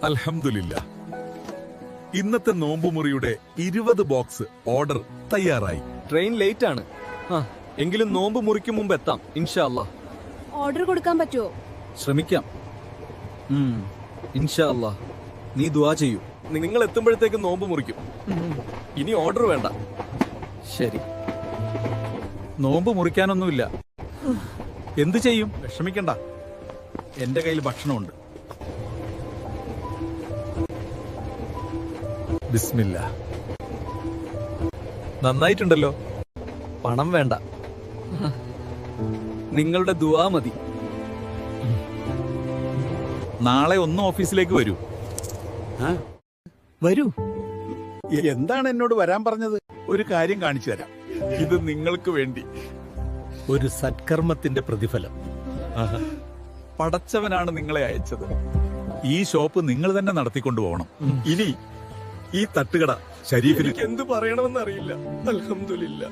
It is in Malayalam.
അൽഹംദുലില്ലാ. ഇന്നത്തെ നോമ്പുമുറിയുടെ 20 ബോക്സ് ഓർഡർ തയ്യാറായി. ട്രെയിൻ ലേറ്റ് ആണ്. എങ്കിലും നോമ്പ് മുറിക്കും മുമ്പ് എത്താം ഇൻഷാ അല്ലാ. ഓർഡർ കൊടുക്കാൻ പറ്റുമോ? ശ്രമിക്കാം. ഇൻഷാ അല്ലാ. നീ ദുആ ചെയ്യൂ. നിങ്ങൾ എത്തുമ്പോഴത്തേക്ക് നോമ്പ് മുറിക്കും. ഇനി ഓർഡർ വേണ്ട. ശരി. നോമ്പ് മുറിക്കാനൊന്നുമില്ല. എന്തു ചെയ്യും? വിഷമിക്കണ്ട, എന്റെ കയ്യിൽ ഭക്ഷണമുണ്ട്. ബിസ്മില്ലാ. നന്നായിട്ടുണ്ടല്ലോ. പണം വേണ്ട, നിങ്ങളുടെ ദുആ മതി. നാളെ ഒന്ന് ഓഫീസിലേക്ക് വരൂ. വരൂ. എന്താണ് എന്നോട് വരാൻ പറഞ്ഞത്? ഒരു കാര്യം കാണിച്ചു തരാം. ഇത് നിങ്ങൾക്ക് വേണ്ടി. ഒരു സത്കർമ്മത്തിന്റെ പ്രതിഫലം. പടച്ചവനാണ് നിങ്ങളെ അയച്ചത്. ഈ ഷോപ്പ് നിങ്ങൾ തന്നെ നടത്തിക്കൊണ്ടു പോകണം. ഇനി ഈ തട്ടുകട ഷരീഫിന് എന്ത് പറയണമെന്ന് അറിയില്ല. അൽഹംദുലില്ലാ.